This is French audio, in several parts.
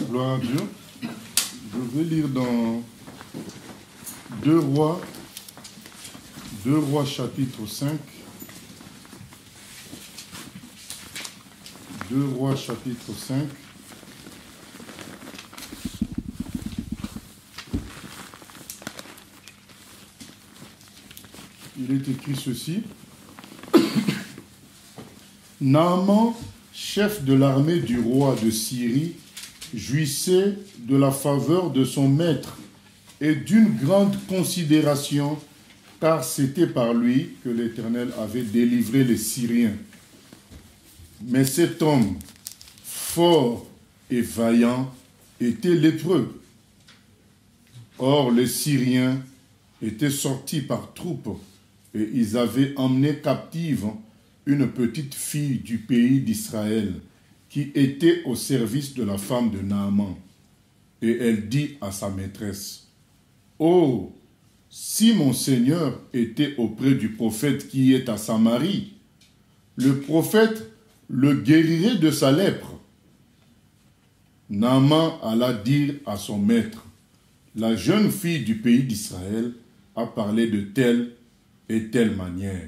Gloire à Dieu. Je vais lire dans 2 Rois chapitre 5. 2 Rois chapitre 5. Il est écrit ceci. Naaman, chef de l'armée du roi de Syrie, jouissait de la faveur de son maître et d'une grande considération, car c'était par lui que l'Éternel avait délivré les Syriens. Mais cet homme, fort et vaillant, était lépreux. Or, les Syriens étaient sortis par troupes et ils avaient emmené captive une petite fille du pays d'Israël qui était au service de la femme de Naaman. Et elle dit à sa maîtresse, « Oh, si mon Seigneur était auprès du prophète qui est à Samarie, le prophète le guérirait de sa lèpre. » Naaman alla dire à son maître, « La jeune fille du pays d'Israël a parlé de telle et telle manière. »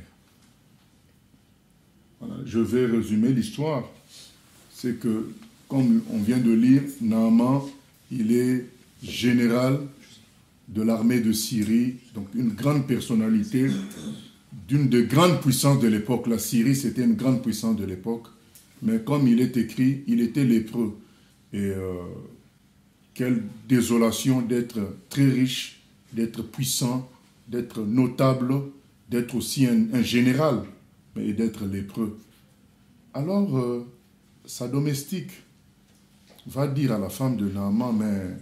Voilà, je vais résumer l'histoire. C'est que, comme on vient de lire, Naaman, il est général de l'armée de Syrie, donc une grande personnalité d'une des grandes puissances de l'époque. La Syrie, c'était une grande puissance de l'époque, mais comme il est écrit, il était lépreux. Et quelle désolation d'être très riche, d'être puissant, d'être notable, d'être aussi un général, et d'être lépreux. Alors, sa domestique va dire à la femme de Naaman, mais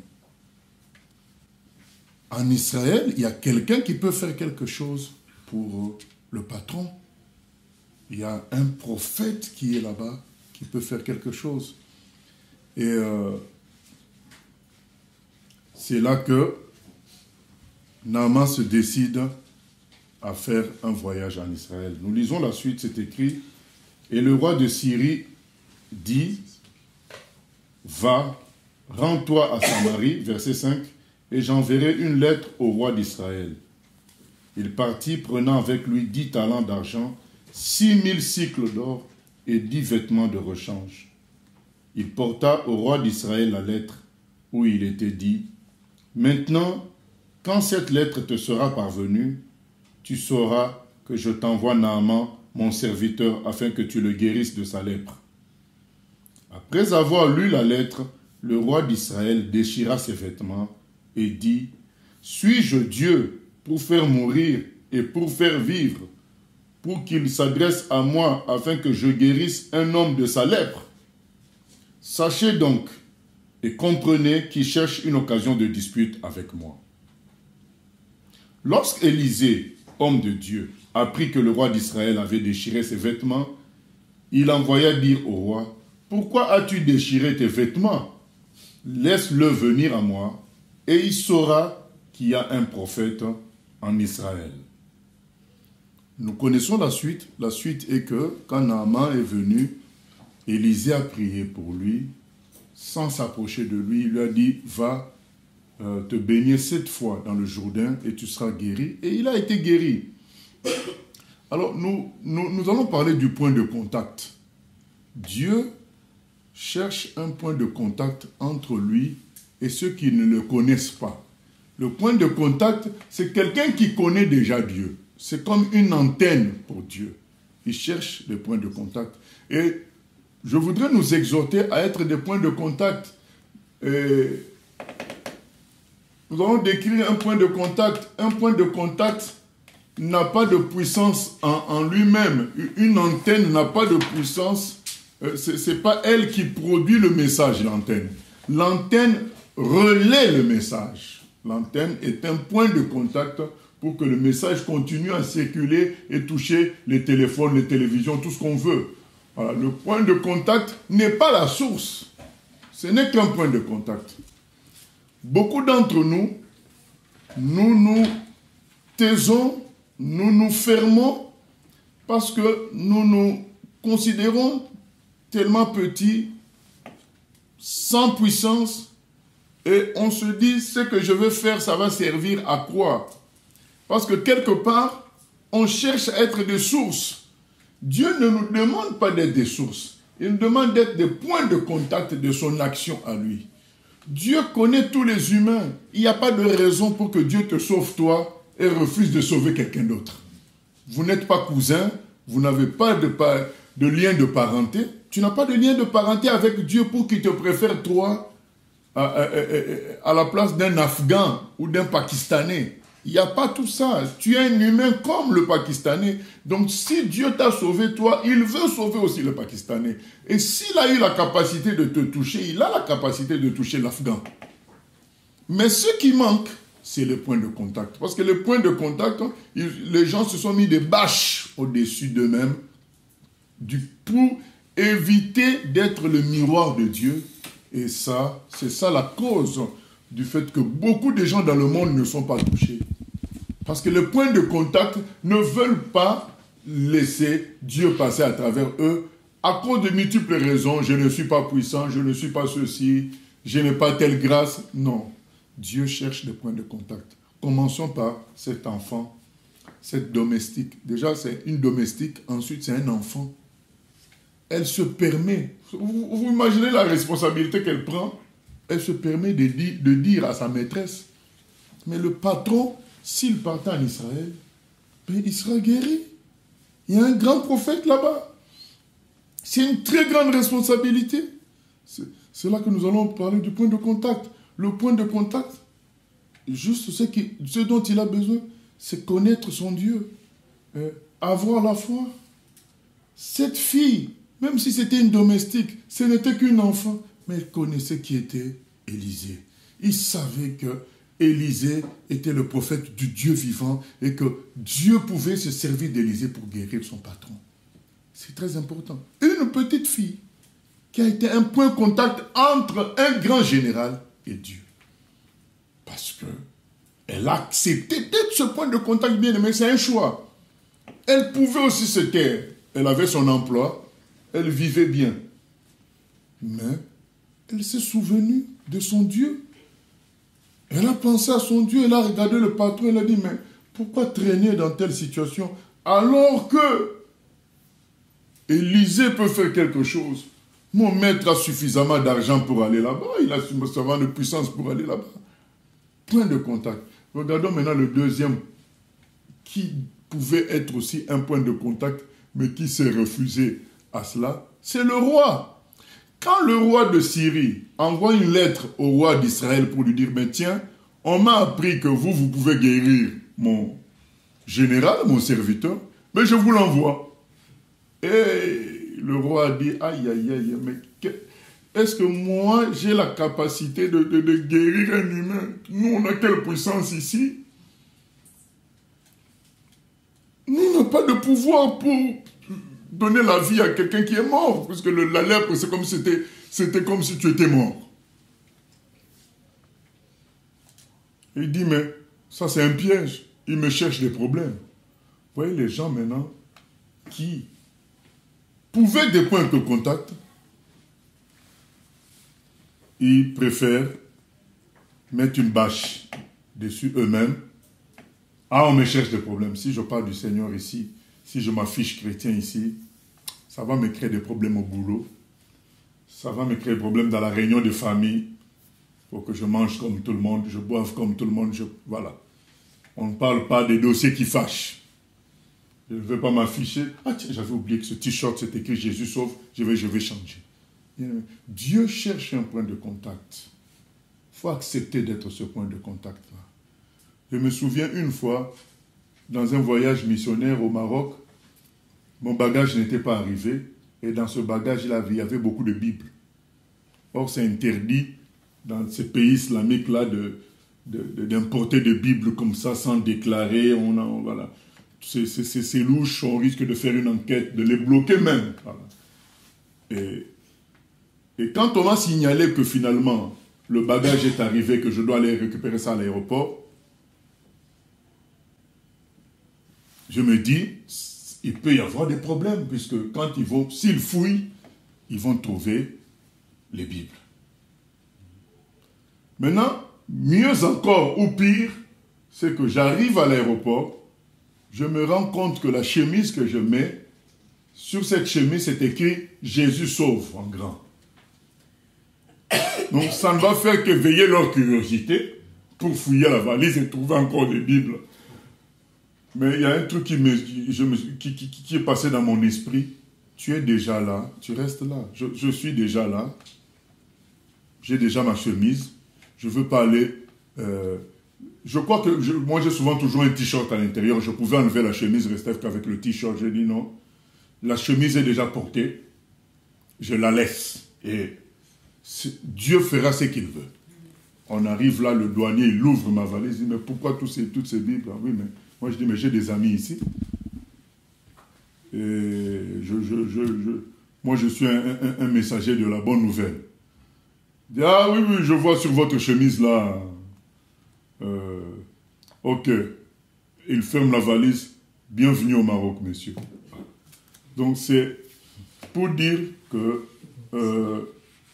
en Israël, il y a quelqu'un qui peut faire quelque chose pour le patron. Il y a un prophète qui est là-bas, qui peut faire quelque chose. Et c'est là que Naaman se décide à faire un voyage en Israël. Nous lisons la suite, c'est écrit, « Et le roi de Syrie dit, « Va, rends-toi à Samarie, verset 5, et j'enverrai une lettre au roi d'Israël. » Il partit, prenant avec lui 10 talents d'argent, 6000 cycles d'or et 10 vêtements de rechange. Il porta au roi d'Israël la lettre où il était dit, « Maintenant, quand cette lettre te sera parvenue, tu sauras que je t'envoie Naaman, mon serviteur, afin que tu le guérisses de sa lèpre. » Après avoir lu la lettre, le roi d'Israël déchira ses vêtements et dit, « Suis-je Dieu pour faire mourir et pour faire vivre, pour qu'il s'adresse à moi afin que je guérisse un homme de sa lèpre? Sachez donc et comprenez qu'il cherche une occasion de dispute avec moi. » Lorsqu'Élisée, homme de Dieu, apprit que le roi d'Israël avait déchiré ses vêtements, il envoya dire au roi, « Pourquoi as-tu déchiré tes vêtements? Laisse-le venir à moi, et il saura qu'il y a un prophète en Israël. » Nous connaissons la suite. La suite est que, quand Naaman est venu, Élisée a prié pour lui, sans s'approcher de lui, il lui a dit, « Va te baigner 7 fois dans le Jourdain et tu seras guéri. » Et il a été guéri. Alors, nous allons parler du point de contact. Dieu cherche un point de contact entre lui et ceux qui ne le connaissent pas. Le point de contact, c'est quelqu'un qui connaît déjà Dieu. C'est comme une antenne pour Dieu. Il cherche des points de contact. Et je voudrais nous exhorter à être des points de contact. Et nous allons décrire un point de contact. Un point de contact n'a pas de puissance en lui-même. Une antenne n'a pas de puissance. Ce n'est pas elle qui produit le message, l'antenne. L'antenne relaie le message. L'antenne est un point de contact pour que le message continue à circuler et toucher les téléphones, les télévisions, tout ce qu'on veut. Voilà, le point de contact n'est pas la source. Ce n'est qu'un point de contact. Beaucoup d'entre nous, nous taisons, nous nous fermons parce que nous nous considérons tellement petits sans puissance, et on se dit, ce que je veux faire, ça va servir à quoi? Parce que quelque part, on cherche à être des sources. Dieu ne nous demande pas d'être des sources. Il nous demande d'être des points de contact de son action à lui. Dieu connaît tous les humains. Il n'y a pas de raison pour que Dieu te sauve toi et refuse de sauver quelqu'un d'autre. Vous n'êtes pas cousin, vous n'avez pas de lien de parenté. Tu n'as pas de lien de parenté avec Dieu pour qu'il te préfère toi à la place d'un Afghan ou d'un Pakistanais. Il n'y a pas tout ça. Tu es un humain comme le Pakistanais. Donc si Dieu t'a sauvé toi, il veut sauver aussi le Pakistanais. Et s'il a eu la capacité de te toucher, il a la capacité de toucher l'Afghan. Mais ce qui manque, c'est le point de contact. Parce que le point de contact, les gens se sont mis des bâches au-dessus d'eux-mêmes pour éviter d'être le miroir de Dieu. Et ça, c'est ça la cause du fait que beaucoup de gens dans le monde ne sont pas touchés. Parce que les points de contact ne veulent pas laisser Dieu passer à travers eux à cause de multiples raisons. Je ne suis pas puissant, je ne suis pas ceci, je n'ai pas telle grâce. Non, Dieu cherche des points de contact. Commençons par cet enfant, cette domestique. Déjà, c'est une domestique, ensuite c'est un enfant. Elle se permet, vous imaginez la responsabilité qu'elle prend? Elle se permet de dire à sa maîtresse, mais le patron, s'il partait en Israël, ben il sera guéri. Il y a un grand prophète là-bas. C'est une très grande responsabilité. C'est là que nous allons parler du point de contact. Le point de contact, juste ce dont il a besoin, c'est connaître son Dieu, avoir la foi. Cette fille, même si c'était une domestique, ce n'était qu'une enfant, mais elle connaissait qui était Élisée. Il savait que Élisée était le prophète du Dieu vivant et que Dieu pouvait se servir d'Élisée pour guérir son patron. C'est très important. Une petite fille qui a été un point de contact entre un grand général et Dieu. Parce que elle a accepté d'être ce point de contact bien aimé, c'est un choix. Elle pouvait aussi se taire. Elle avait son emploi, elle vivait bien. Mais elle s'est souvenue de son Dieu. Elle a pensé à son Dieu, elle a regardé le patron, elle a dit, mais pourquoi traîner dans telle situation alors que Élisée peut faire quelque chose? Mon maître a suffisamment d'argent pour aller là-bas, il a suffisamment de puissance pour aller là-bas. Point de contact. Regardons maintenant le deuxième, qui pouvait être aussi un point de contact, mais qui s'est refusé à cela, c'est le roi. Quand le roi de Syrie envoie une lettre au roi d'Israël pour lui dire, mais tiens, on m'a appris que vous pouvez guérir mon général, mon serviteur, mais je vous l'envoie. Et le roi a dit, aïe, aïe, aïe, mais est-ce que moi, j'ai la capacité de guérir un humain? Nous, on a quelle puissance ici? Nous n'avons pas de pouvoir pour donner la vie à quelqu'un qui est mort, parce que la lèpre, c'est comme si tu étais mort. Il dit, mais ça c'est un piège, il me cherche des problèmes. Vous voyez les gens maintenant qui pouvaient des points de contact, ils préfèrent mettre une bâche dessus eux-mêmes. Ah, on me cherche des problèmes. Si je parle du Seigneur ici, si je m'affiche chrétien ici, ça va me créer des problèmes au boulot. Ça va me créer des problèmes dans la réunion de famille. Il faut que je mange comme tout le monde, je boive comme tout le monde. Voilà. On ne parle pas des dossiers qui fâchent. Je ne vais pas m'afficher. Ah tiens, j'avais oublié que ce t-shirt, c'est écrit Jésus sauve, je vais changer. Dieu cherche un point de contact. Il faut accepter d'être ce point de contact-là. Je me souviens une fois, dans un voyage missionnaire au Maroc, mon bagage n'était pas arrivé, et dans ce bagage-là, il y avait beaucoup de Bibles. Or, c'est interdit dans ces pays islamiques-là d'importer des Bibles comme ça sans déclarer. Voilà. C'est louche, on risque de faire une enquête, de les bloquer même. Voilà. Et quand on m'a signalé que finalement, le bagage est arrivé, que je dois aller récupérer ça à l'aéroport, je me dis, il peut y avoir des problèmes, puisque quand s'ils fouillent, ils vont trouver les Bibles. Maintenant, mieux encore ou pire, c'est que j'arrive à l'aéroport, je me rends compte que la chemise que je mets, sur cette chemise, c'est écrit « Jésus sauve » en grand. Donc ça ne va faire que veiller leur curiosité pour fouiller la valise et trouver encore des Bibles. Mais il y a un truc qui est passé dans mon esprit. Tu es déjà là, tu restes là. Je suis déjà là. J'ai déjà ma chemise. Je veux pas aller... je crois que... moi, j'ai souvent toujours un t-shirt à l'intérieur. Je pouvais enlever la chemise, rester qu'avec le t-shirt. J'ai dit non. La chemise est déjà portée. Je la laisse. Et Dieu fera ce qu'il veut. On arrive là, le douanier, il ouvre ma valise. Il dit, mais pourquoi toutes ces Bibles? Oui, mais moi, je dis, mais j'ai des amis ici. Et moi, je suis un messager de la bonne nouvelle. Il dit, ah oui, je vois sur votre chemise là. Ok. Il ferme la valise. Bienvenue au Maroc, monsieur. Donc, c'est pour dire que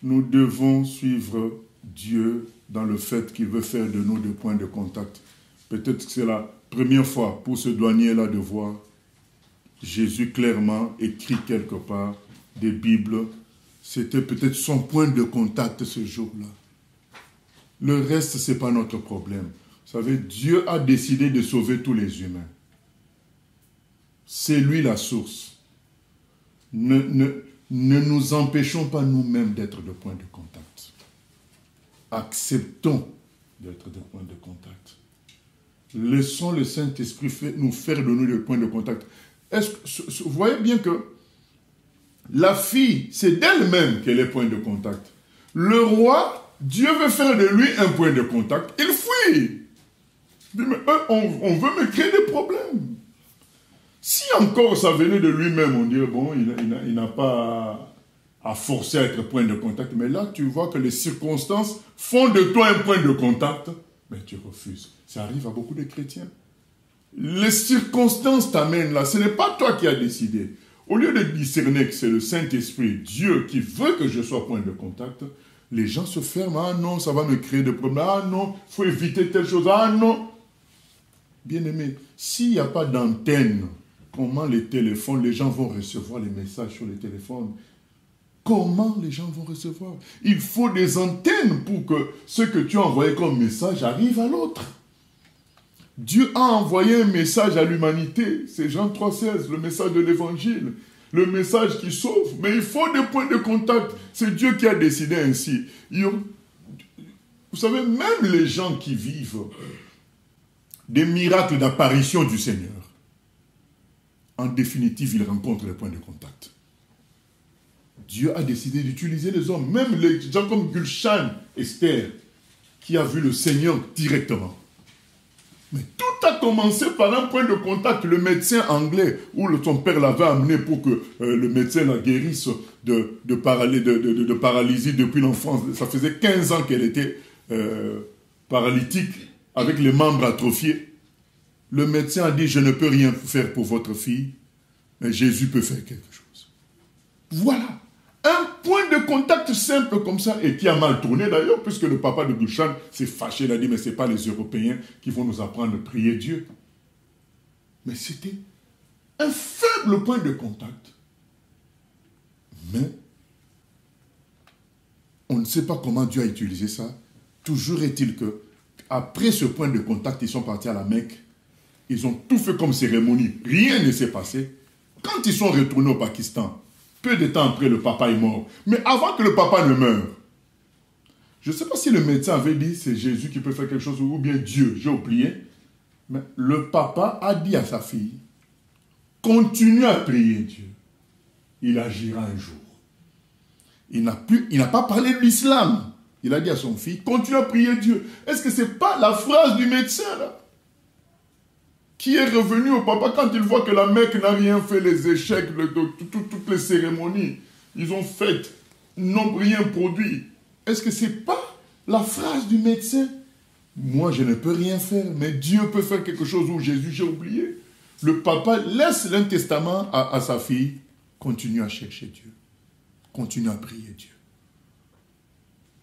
nous devons suivre Dieu dans le fait qu'il veut faire de nous des points de contact. Peut-être que c'est la première fois pour ce douanier-là de voir Jésus clairement écrit quelque part des Bibles. C'était peut-être son point de contact ce jour-là. Le reste, ce n'est pas notre problème. Vous savez, Dieu a décidé de sauver tous les humains. C'est lui la source. Ne nous empêchons pas nous-mêmes d'être de points de contact. Acceptons d'être des points de contact. Laissons le Saint-Esprit nous faire de nous des points de contact. Vous voyez bien que la fille, c'est d'elle-même qu'elle est point de contact. Le roi, Dieu veut faire de lui un point de contact. Il fuit. Il dit, mais on veut me créer des problèmes. Si encore ça venait de lui-même, on dirait, bon, il n'a pas à forcer à être point de contact. Mais là, tu vois que les circonstances font de toi un point de contact, mais tu refuses. Ça arrive à beaucoup de chrétiens. Les circonstances t'amènent là. Ce n'est pas toi qui as décidé. Au lieu de discerner que c'est le Saint-Esprit, Dieu, qui veut que je sois point de contact, les gens se ferment. Ah non, ça va me créer des problèmes. Ah non, il faut éviter telle chose. Ah non. Bien-aimé, s'il n'y a pas d'antenne, comment les gens vont recevoir les messages sur les téléphones? Comment les gens vont recevoir? Il faut des antennes pour que ce que tu as envoyé comme message arrive à l'autre. Dieu a envoyé un message à l'humanité. C'est Jean 3,16, le message de l'évangile. Le message qui sauve. Mais il faut des points de contact. C'est Dieu qui a décidé ainsi. Vous savez, même les gens qui vivent des miracles d'apparition du Seigneur, en définitive, ils rencontrent les points de contact. Dieu a décidé d'utiliser les hommes, même les gens comme Gulshan, Esther, qui a vu le Seigneur directement. Mais tout a commencé par un point de contact. Le médecin anglais, où son père l'avait amené pour que le médecin la guérisse de paralysie depuis l'enfance. Ça faisait 15 ans qu'elle était paralytique, avec les membres atrophiés. Le médecin a dit, je ne peux rien faire pour votre fille, mais Jésus peut faire quelque chose. Voilà. Un point de contact simple comme ça, et qui a mal tourné d'ailleurs, puisque le papa de Gulshan s'est fâché, il a dit, mais ce n'est pas les Européens qui vont nous apprendre à prier Dieu. Mais c'était un faible point de contact. Mais on ne sait pas comment Dieu a utilisé ça. Toujours est-il que, après ce point de contact, ils sont partis à la Mecque. Ils ont tout fait comme cérémonie. Rien ne s'est passé. Quand ils sont retournés au Pakistan, peu de temps après, le papa est mort. Mais avant que le papa ne meure, je ne sais pas si le médecin avait dit c'est Jésus qui peut faire quelque chose ou bien Dieu, j'ai oublié. Mais le papa a dit à sa fille, continue à prier Dieu. Il agira un jour. Il n'a pas parlé de l'islam. Il a dit à son fils, continue à prier Dieu. Est-ce que ce n'est pas la phrase du médecin là, qui est revenu au papa quand il voit que la Mecque n'a rien fait, les échecs, toutes les cérémonies, ils ont fait, n'ont rien produit. Est-ce que ce n'est pas la phrase du médecin? Moi, je ne peux rien faire, mais Dieu peut faire quelque chose où Jésus, j'ai oublié. Le papa laisse l'un testament à sa fille, continue à chercher Dieu, continue à prier Dieu.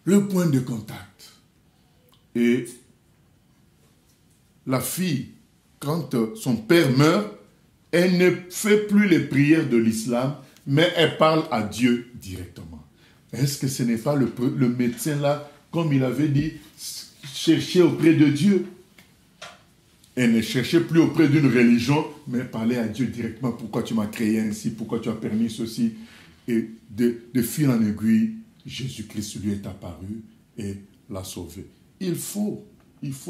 Le point de contact. Et la fille, quand son père meurt, elle ne fait plus les prières de l'islam, mais elle parle à Dieu directement. Est-ce que ce n'est pas le médecin là, comme il avait dit, chercher auprès de Dieu? Elle ne cherchait plus auprès d'une religion, mais parlait à Dieu directement. Pourquoi tu m'as créé ainsi? Pourquoi tu as permis ceci? Et de fil en aiguille, Jésus-Christ lui est apparu et l'a sauvé. Il faut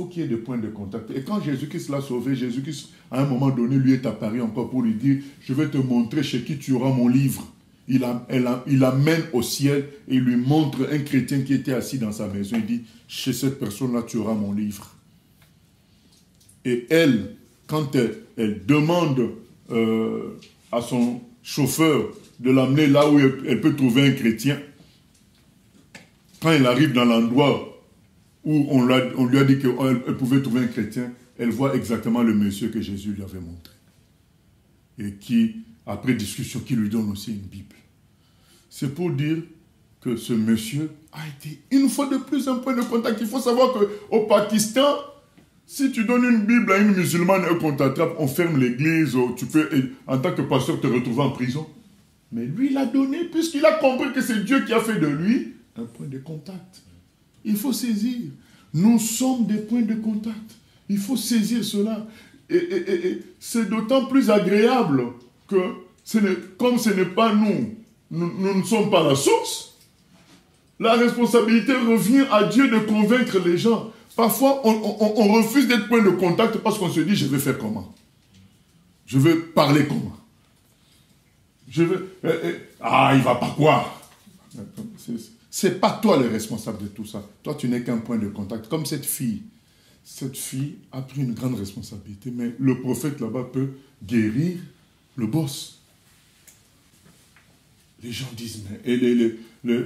qu'il y ait des points de contact. Et quand Jésus-Christ l'a sauvé, Jésus-Christ, à un moment donné, lui est apparu encore pour lui dire, je vais te montrer chez qui tu auras mon livre. Il amène au ciel et il lui montre un chrétien qui était assis dans sa maison. Il dit, chez cette personne-là, tu auras mon livre. Et elle, quand elle demande à son chauffeur de l'amener là où elle peut trouver un chrétien, quand elle arrive dans l'endroit où on lui a dit qu'elle pouvait trouver un chrétien, elle voit exactement le monsieur que Jésus lui avait montré. Et qui, après discussion, qui lui donne aussi une Bible. C'est pour dire que ce monsieur a été, une fois de plus, un point de contact. Il faut savoir qu'au Pakistan, si tu donnes une Bible à une musulmane et qu'on t'attrape, on ferme l'église, tu peux, en tant que pasteur, te retrouver en prison. Mais lui, il a donné, puisqu'il a compris que c'est Dieu qui a fait de lui un point de contact. Il faut saisir. Nous sommes des points de contact. Il faut saisir cela. Et c'est d'autant plus agréable que, comme ce n'est pas nous ne sommes pas la source, la responsabilité revient à Dieu de convaincre les gens. Parfois, on refuse d'être point de contact parce qu'on se dit, je vais faire comment? Je vais parler comment? Il ne va pas croire. C'est pas toi le responsable de tout ça. Toi, tu n'es qu'un point de contact. Comme cette fille. Cette fille a pris une grande responsabilité, mais le prophète là-bas peut guérir le boss. Les gens disent, mais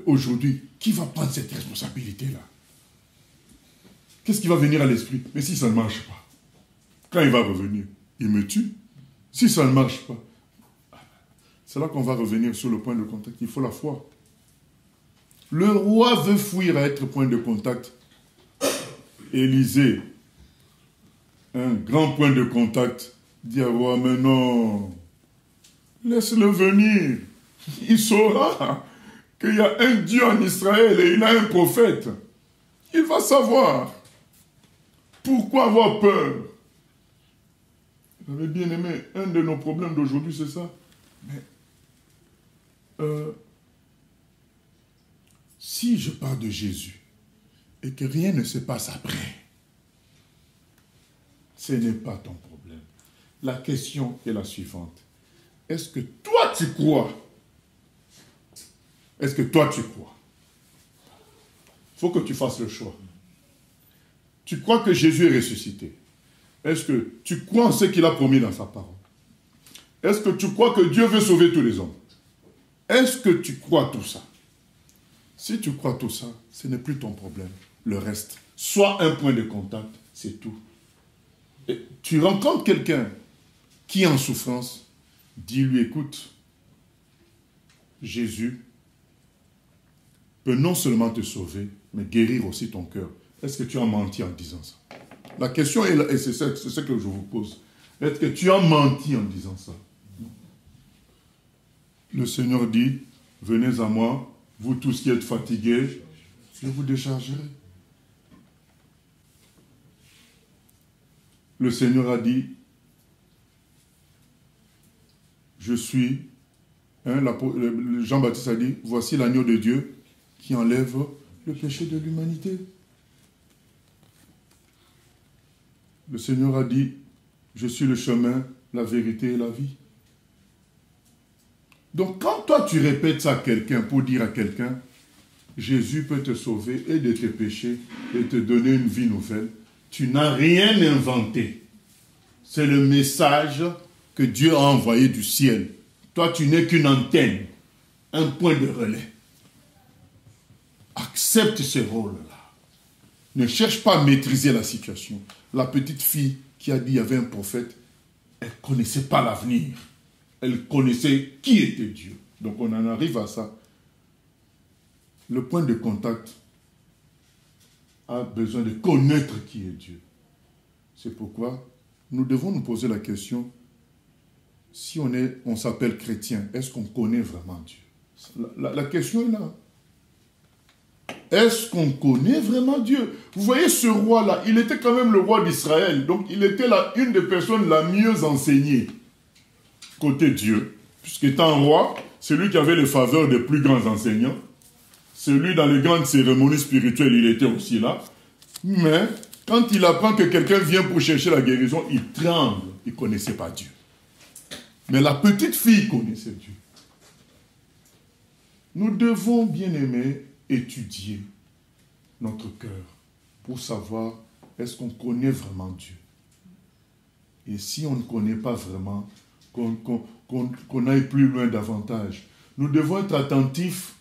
aujourd'hui, qui va prendre cette responsabilité-là? Qu'est-ce qui va venir à l'esprit? Mais si ça ne marche pas, quand il va revenir, il me tue. Si ça ne marche pas, c'est là qu'on va revenir sur le point de contact. Il faut la foi. Le roi veut fuir à être point de contact. Élisée, un grand point de contact, dit à roi, mais non, laisse-le venir. Il saura qu'il y a un Dieu en Israël et il a un prophète. Il va savoir. Pourquoi avoir peur? Vous avez bien aimé, un de nos problèmes d'aujourd'hui, c'est ça. Mais, si je parle de Jésus et que rien ne se passe après, ce n'est pas ton problème. La question est la suivante. Est-ce que toi tu crois? Est-ce que toi tu crois? Il faut que tu fasses le choix. Tu crois que Jésus est ressuscité? Est-ce que tu crois en ce qu'il a promis dans sa parole? Est-ce que tu crois que Dieu veut sauver tous les hommes? Est-ce que tu crois tout ça? Si tu crois tout ça, ce n'est plus ton problème. Le reste, soit un point de contact, c'est tout. Et tu rencontres quelqu'un qui est en souffrance, dis-lui, écoute, Jésus peut non seulement te sauver, mais guérir aussi ton cœur. Est-ce que tu as menti en disant ça? La question est là, et c'est ce que je vous pose. Est-ce que tu as menti en disant ça? Le Seigneur dit, venez à moi, vous tous qui êtes fatigués, je vous déchargerai. Le Seigneur a dit, je suis, Jean-Baptiste a dit, voici l'agneau de Dieu qui enlève le péché de l'humanité. Le Seigneur a dit, je suis le chemin, la vérité et la vie. Donc quand toi tu répètes ça à quelqu'un pour dire à quelqu'un, Jésus peut te sauver et de tes péchés et te donner une vie nouvelle, tu n'as rien inventé. C'est le message que Dieu a envoyé du ciel. Toi tu n'es qu'une antenne, un point de relais. Accepte ce rôle-là. Ne cherche pas à maîtriser la situation. La petite fille qui a dit qu'il y avait un prophète, elle ne connaissait pas l'avenir. Elle connaissait qui était Dieu. Donc on en arrive à ça. Le point de contact a besoin de connaître qui est Dieu. C'est pourquoi nous devons nous poser la question, si on s'appelle chrétien, est-ce qu'on connaît vraiment Dieu? La question est là. Est-ce qu'on connaît vraiment Dieu? Vous voyez ce roi-là, il était quand même le roi d'Israël, donc il était une des personnes la mieux enseignée côté Dieu. Puisqu'étant roi, c'est lui qui avait les faveurs des plus grands enseignants. Celui dans les grandes cérémonies spirituelles, il était aussi là. Mais quand il apprend que quelqu'un vient pour chercher la guérison, il tremble. Il ne connaissait pas Dieu. Mais la petite fille connaissait Dieu. Nous devons, bien aimer, étudier notre cœur pour savoir est-ce qu'on connaît vraiment Dieu. Et si on ne connaît pas vraiment, qu'on aille plus loin davantage. Nous devons être attentifs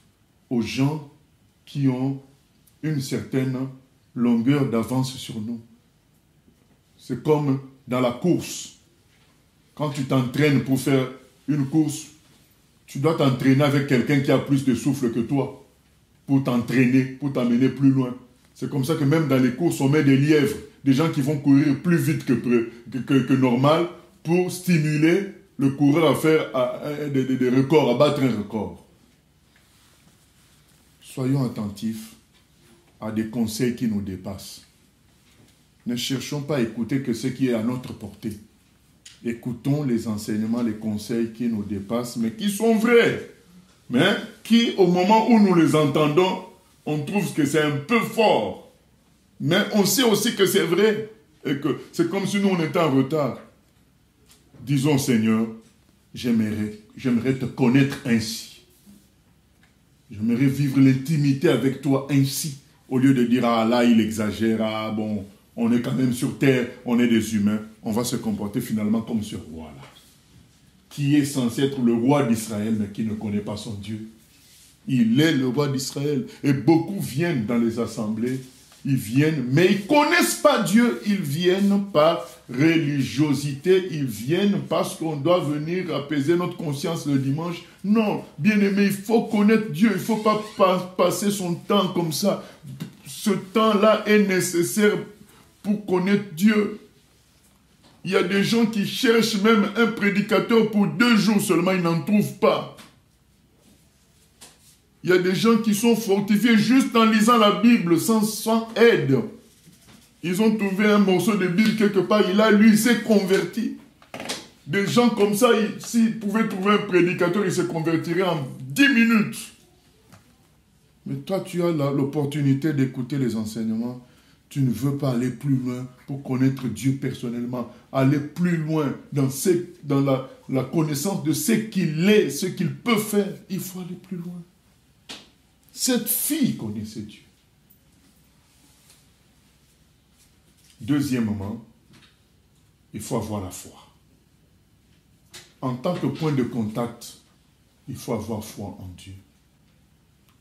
aux gens qui ont une certaine longueur d'avance sur nous. C'est comme dans la course. Quand tu t'entraînes pour faire une course, tu dois t'entraîner avec quelqu'un qui a plus de souffle que toi pour t'entraîner, pour t'amener plus loin. C'est comme ça que même dans les courses, on met des lièvres, des gens qui vont courir plus vite que normal pour stimuler le coureur à faire des records, à battre un record. Soyons attentifs à des conseils qui nous dépassent. Ne cherchons pas à écouter que ce qui est à notre portée. Écoutons les enseignements, les conseils qui nous dépassent, mais qui sont vrais. Mais qui, au moment où nous les entendons, on trouve que c'est un peu fort. Mais on sait aussi que c'est vrai. Et que c'est comme si nous, on était en retard. Disons, Seigneur, j'aimerais te connaître ainsi. J'aimerais vivre l'intimité avec toi ainsi. Au lieu de dire, ah là, il exagère, ah bon, on est quand même sur terre, on est des humains. On va se comporter finalement comme ce roi-là, qui est censé être le roi d'Israël, mais qui ne connaît pas son Dieu. Il est le roi d'Israël. Et beaucoup viennent dans les assemblées, ils viennent, mais ils ne connaissent pas Dieu. Ils viennent par religiosité, ils viennent parce qu'on doit venir apaiser notre conscience le dimanche. Non, bien-aimé, il faut connaître Dieu, il ne faut pas passer son temps comme ça. Ce temps-là est nécessaire pour connaître Dieu. Il y a des gens qui cherchent même un prédicateur pour 2 jours seulement, ils n'en trouvent pas. Il y a des gens qui sont fortifiés juste en lisant la Bible sans aide. Ils ont trouvé un morceau de Bible quelque part, il a lu, il s'est converti. Des gens comme ça, s'ils pouvaient trouver un prédicateur, ils se convertiraient en 10 minutes. Mais toi, tu as l'opportunité d'écouter les enseignements. Tu ne veux pas aller plus loin pour connaître Dieu personnellement. Aller plus loin dans la connaissance de ce qu'il est, ce qu'il peut faire. Il faut aller plus loin. Cette fille connaissait Dieu. Deuxièmement, il faut avoir la foi. En tant que point de contact, il faut avoir foi en Dieu.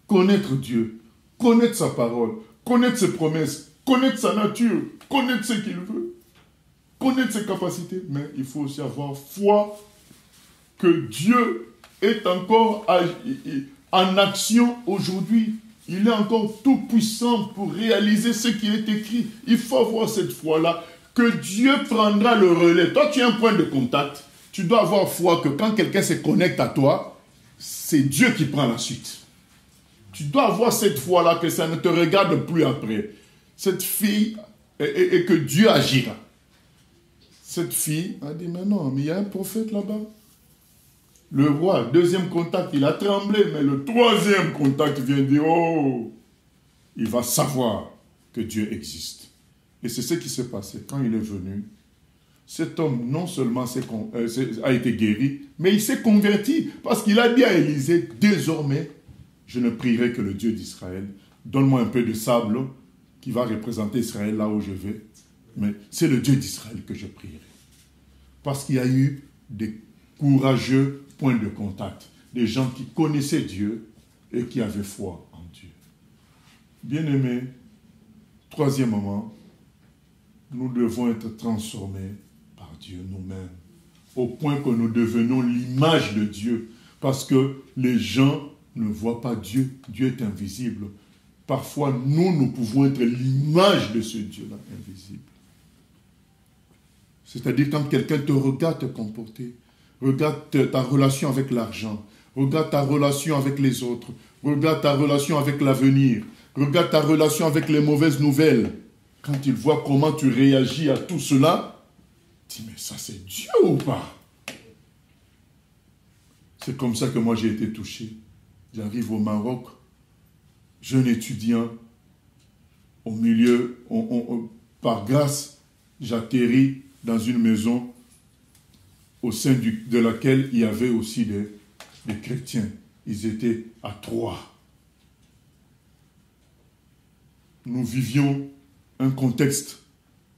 Connaître Dieu, connaître sa parole, connaître ses promesses, connaître sa nature, connaître ce qu'il veut, connaître ses capacités. Mais il faut aussi avoir foi que Dieu est encore en action aujourd'hui. Il est encore tout puissant pour réaliser ce qui est écrit. Il faut avoir cette foi-là, que Dieu prendra le relais. Toi, tu as un point de contact. Tu dois avoir foi que quand quelqu'un se connecte à toi, c'est Dieu qui prend la suite. Tu dois avoir cette foi-là, que ça ne te regarde plus après. Cette fille, et que Dieu agira. Cette fille a dit, mais non, mais il y a un prophète là-bas. Le roi, deuxième contact, il a tremblé, mais le troisième contact vient dire, oh, il va savoir que Dieu existe. Et c'est ce qui s'est passé. Quand il est venu, cet homme non seulement a été guéri, mais il s'est converti, parce qu'il a dit à Élisée, désormais, je ne prierai que le Dieu d'Israël. Donne-moi un peu de sable qui va représenter Israël là où je vais. Mais c'est le Dieu d'Israël que je prierai. Parce qu'il y a eu des courageux points de contact, des gens qui connaissaient Dieu et qui avaient foi en Dieu. Bien-aimés, troisièmement, nous devons être transformés par Dieu nous-mêmes, au point que nous devenons l'image de Dieu, parce que les gens ne voient pas Dieu. Dieu est invisible. parfois nous pouvons être l'image de ce Dieu-là invisible. C'est-à-dire quand quelqu'un te regarde te comporter, regarde ta relation avec l'argent, regarde ta relation avec les autres, regarde ta relation avec l'avenir, regarde ta relation avec les mauvaises nouvelles. Quand il voit comment tu réagis à tout cela, tu dis, mais ça c'est Dieu ou pas? C'est comme ça que moi j'ai été touché. J'arrive au Maroc, jeune étudiant, au milieu, par grâce, j'atterris dans une maison au sein de laquelle il y avait aussi des chrétiens. Ils étaient à 3. Nous vivions un contexte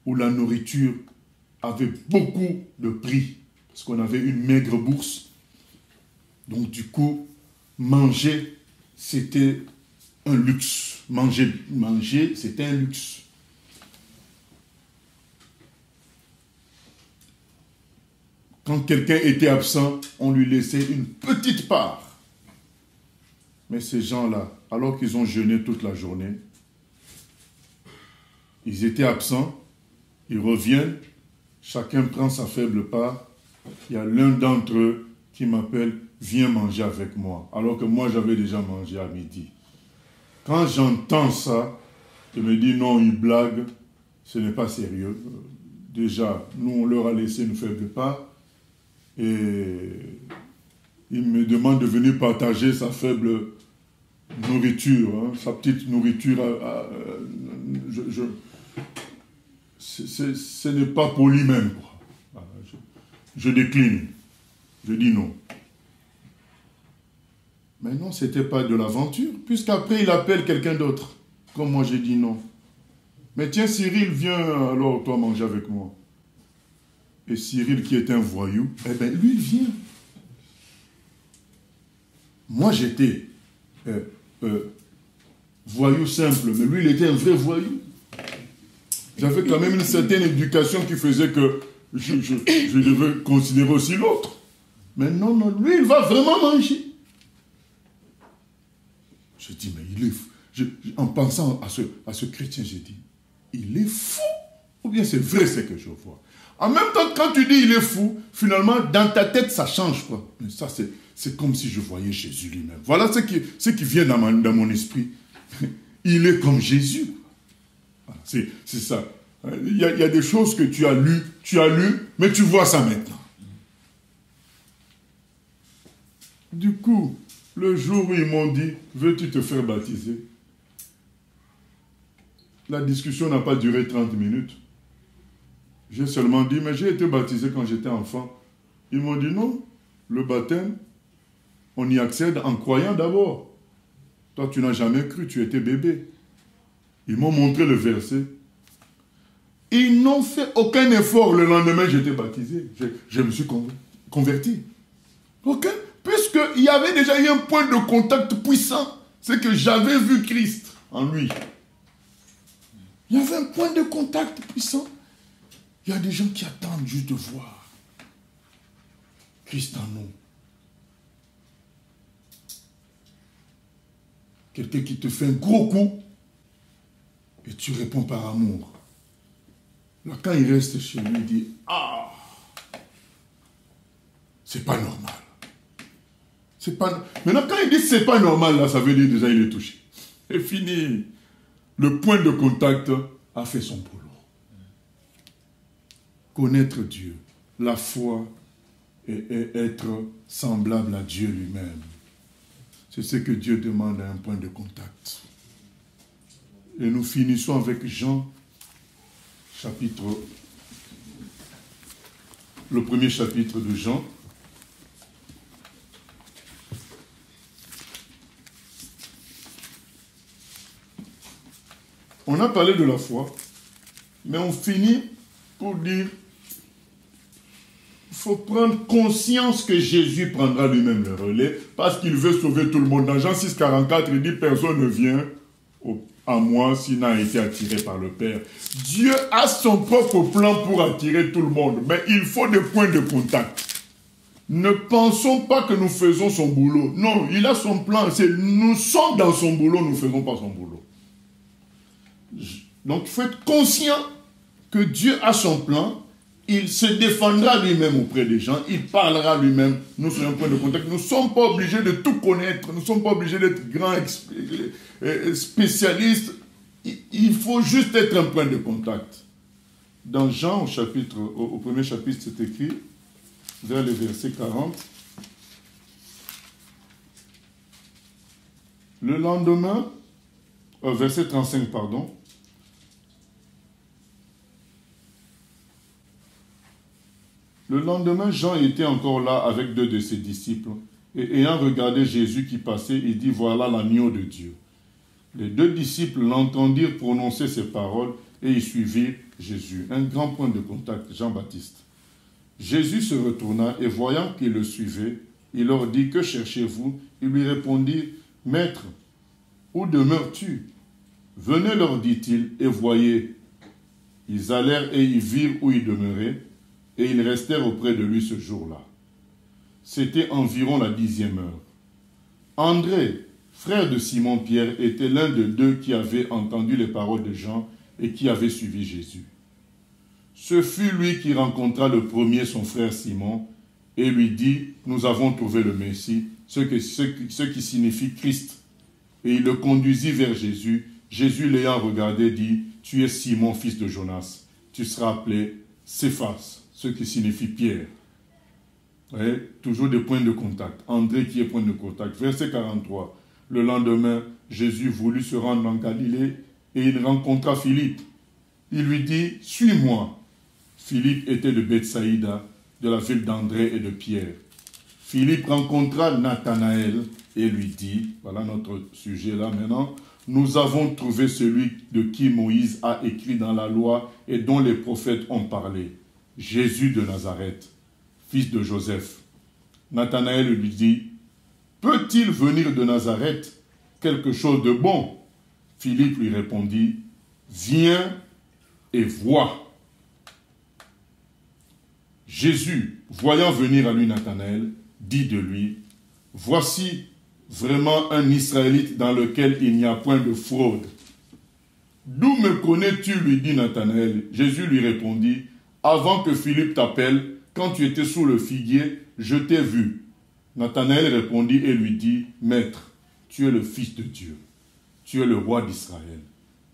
où la nourriture avait beaucoup de prix, parce qu'on avait une maigre bourse. Donc du coup, manger, c'était un luxe. Manger, c'était un luxe. Quand quelqu'un était absent, on lui laissait une petite part. Mais ces gens-là, alors qu'ils ont jeûné toute la journée, ils étaient absents, ils reviennent, chacun prend sa faible part. Il y a l'un d'entre eux qui m'appelle, viens manger avec moi, alors que moi j'avais déjà mangé à midi. Quand j'entends ça, je me dis non, ils blaguent, ce n'est pas sérieux. Déjà, nous on leur a laissé une faible part, et il me demande de venir partager sa faible nourriture, hein, sa petite nourriture. Ce n'est pas poli même. Quoi. Je décline. Je dis non. Mais non, ce n'était pas de l'aventure, puisqu'après il appelle quelqu'un d'autre. Comme moi j'ai dit non. Mais tiens Cyril, viens alors toi manger avec moi. Et Cyril qui est un voyou, eh bien lui il vient. Moi j'étais voyou simple, mais lui il était un vrai voyou. J'avais quand même une certaine éducation qui faisait que je devais considérer aussi l'autre. Mais non, non, lui il va vraiment manger. Je dis, mais il est fou. En pensant à ce chrétien, j'ai dit, il est fou. Ou bien c'est vrai ce que je vois. En même temps, quand tu dis il est fou, finalement, dans ta tête, ça change, quoi. Mais ça, c'est comme si je voyais Jésus lui-même. Voilà ce qui vient dans mon esprit. Il est comme Jésus. C'est ça. Il y a des choses que tu as lues, mais tu vois ça maintenant. Du coup, le jour où ils m'ont dit, veux-tu te faire baptiser? La discussion n'a pas duré 30 minutes. J'ai seulement dit, mais j'ai été baptisé quand j'étais enfant. Ils m'ont dit, non, le baptême, on y accède en croyant d'abord. Toi, tu n'as jamais cru, tu étais bébé. Ils m'ont montré le verset. Ils n'ont fait aucun effort. Le lendemain, j'étais baptisé. Je me suis converti. Aucun. Puisqu'il y avait déjà eu un point de contact puissant. C'est que j'avais vu Christ en lui. Il y avait un point de contact puissant. Il y a des gens qui attendent juste de voir Christ en nous. Quelqu'un qui te fait un gros coup et tu réponds par amour. Là, quand il reste chez lui, il dit, ah, c'est pas normal. C'est pas... Maintenant, quand il dit c'est pas normal, là, ça veut dire déjà il est touché. C'est fini. Le point de contact a fait son boulot. Connaître Dieu, la foi et être semblable à Dieu lui-même. C'est ce que Dieu demande à un point de contact. Et nous finissons avec Jean, le premier chapitre de Jean. On a parlé de la foi, mais on finit pour dire il faut prendre conscience que Jésus prendra lui-même le relais parce qu'il veut sauver tout le monde. Dans Jean 6, 44, il dit « Personne ne vient à moi s'il n'a été attiré par le Père. » Dieu a son propre plan pour attirer tout le monde, mais il faut des points de contact. Ne pensons pas que nous faisons son boulot. Non, il a son plan. Nous sommes dans son boulot, nous ne faisons pas son boulot. Donc, il faut être conscient que Dieu a son plan. Il se défendra lui-même auprès des gens. Il parlera lui-même. Nous sommes un point de contact. Nous ne sommes pas obligés de tout connaître. Nous ne sommes pas obligés d'être grands spécialistes. Il faut juste être un point de contact. Dans Jean, au premier chapitre, c'est écrit, vers le verset 40. Le lendemain, verset 35, pardon. Le lendemain, Jean était encore là avec 2 de ses disciples. Et ayant regardé Jésus qui passait, il dit, voilà l'agneau de Dieu. Les 2 disciples l'entendirent prononcer ces paroles et ils suivirent Jésus. Un grand point de contact, Jean-Baptiste. Jésus se retourna et voyant qu'ils le suivaient, il leur dit, que cherchez-vous? Ils lui répondirent, Maître, où demeures-tu? Venez, leur dit-il, et voyez. Ils allèrent et ils virent où il demeurait, et ils restèrent auprès de lui ce jour-là. C'était environ la 10e heure. André, frère de Simon-Pierre, était l'un de 2 qui avaient entendu les paroles de Jean et qui avait suivi Jésus. Ce fut lui qui rencontra le premier son frère Simon et lui dit, nous avons trouvé le Messie, ce qui signifie Christ. Et il le conduisit vers Jésus. Jésus l'ayant regardé dit, tu es Simon, fils de Jonas. Tu seras appelé Céphas, ce qui signifie Pierre. Ouais, toujours des points de contact. André qui est point de contact. Verset 43. Le lendemain, Jésus voulut se rendre en Galilée et il rencontra Philippe. Il lui dit, suis-moi. Philippe était de Bethsaïda, de la ville d'André et de Pierre. Philippe rencontra Nathanaël et lui dit, voilà notre sujet là maintenant, nous avons trouvé celui de qui Moïse a écrit dans la loi et dont les prophètes ont parlé, Jésus de Nazareth, fils de Joseph. Nathanaël lui dit, peut-il venir de Nazareth quelque chose de bon? Philippe lui répondit, viens et vois. Jésus, voyant venir à lui Nathanaël, dit de lui, voici vraiment un Israélite dans lequel il n'y a point de fraude. D'où me connais-tu, lui dit Nathanaël. Jésus lui répondit, avant que Philippe t'appelle, quand tu étais sous le figuier, je t'ai vu. Nathanaël répondit et lui dit, Maître, tu es le Fils de Dieu, tu es le roi d'Israël.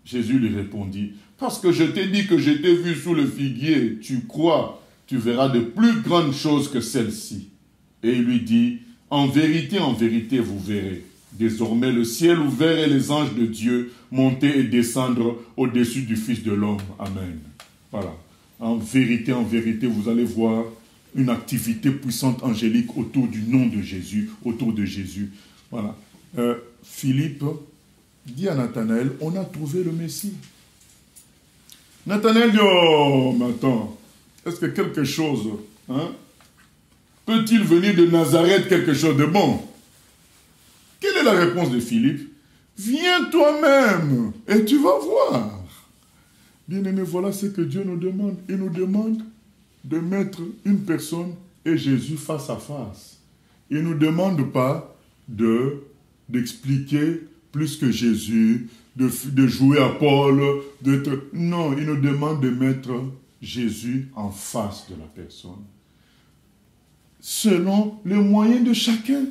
Jésus lui répondit, parce que je t'ai dit que je t'ai vu sous le figuier, tu crois, tu verras de plus grandes choses que celles-ci. Et il lui dit, en vérité, vous verrez désormais le ciel ouvert et les anges de Dieu monter et descendre au-dessus du Fils de l'homme. Amen. Voilà. En vérité, vous allez voir une activité puissante angélique autour du nom de Jésus, autour de Jésus. Voilà. Philippe dit à Nathanaël, on a trouvé le Messie. Nathanaël dit, oh, mais attends, est-ce que quelque chose, hein, peut-il venir de Nazareth quelque chose de bon? Quelle est la réponse de Philippe? Viens toi-même et tu vas voir. Bien-aimés, voilà ce que Dieu nous demande. Il nous demande de mettre une personne et Jésus face à face. Il ne nous demande pas d'expliquer plus que Jésus, de jouer à Paul. Non, il nous demande de mettre Jésus en face de la personne. Selon les moyens de chacun.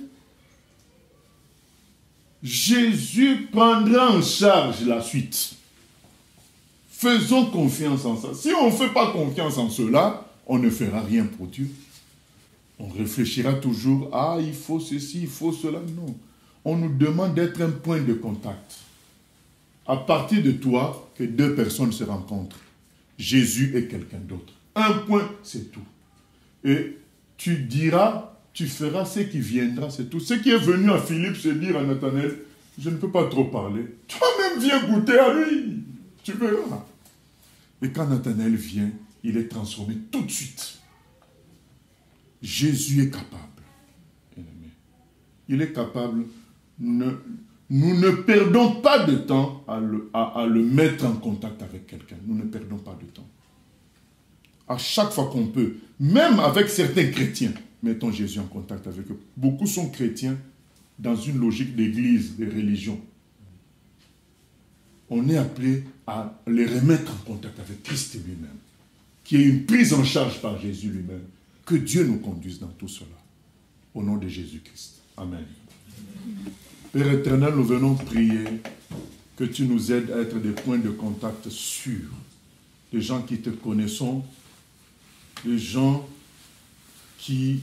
Jésus prendra en charge la suite. Faisons confiance en ça. Si on ne fait pas confiance en cela, on ne fera rien pour Dieu. On réfléchira toujours, ah, il faut ceci, il faut cela. Non. On nous demande d'être un point de contact. À partir de toi, que 2 personnes se rencontrent. Jésus et quelqu'un d'autre. Un point, c'est tout. Et tu diras, tu feras ce qui viendra, c'est tout. Ce qui est venu à Philippe se dire à Nathanaël, je ne peux pas trop parler. Toi-même viens goûter à lui. Tu verras. Et quand Nathanaël vient, il est transformé tout de suite. Jésus est capable. Il est capable. Nous ne perdons pas de temps à le mettre en contact avec quelqu'un. Nous ne perdons pas de temps. À chaque fois qu'on peut, même avec certains chrétiens, mettons Jésus en contact avec eux. Beaucoup sont chrétiens dans une logique d'église, de religion. On est appelé à les remettre en contact avec Christ lui-même, qu'il y ait une prise en charge par Jésus lui-même, que Dieu nous conduise dans tout cela. Au nom de Jésus-Christ. Amen. Père éternel, nous venons prier que tu nous aides à être des points de contact sûrs, des gens qui te connaissons, des gens qui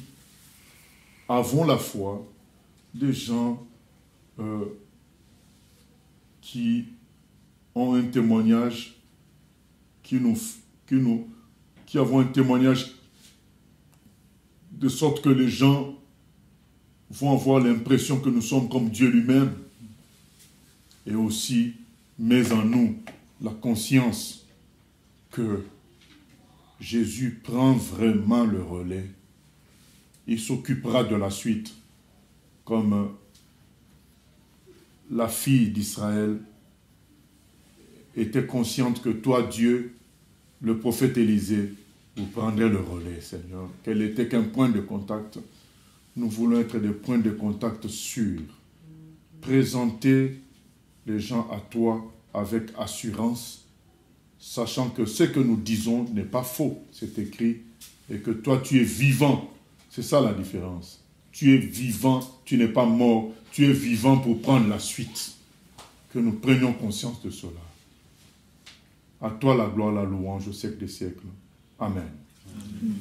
avons la foi, des gens qui ont un témoignage, qui avons un témoignage de sorte que les gens vont avoir l'impression que nous sommes comme Dieu lui-même, et aussi mets en nous la conscience que Jésus prend vraiment le relais. Il s'occupera de la suite, comme la fille d'Israël était consciente que toi, Dieu, le prophète Élisée, vous prendrez le relais, Seigneur. Qu'elle n'était qu'un point de contact. Nous voulons être des points de contact sûrs. Présenter les gens à toi avec assurance, sachant que ce que nous disons n'est pas faux, c'est écrit, et que toi, tu es vivant. C'est ça la différence. Tu es vivant, tu n'es pas mort, tu es vivant pour prendre la suite. Que nous prenions conscience de cela. À toi la gloire, la louange au siècle des siècles. Amen. Amen.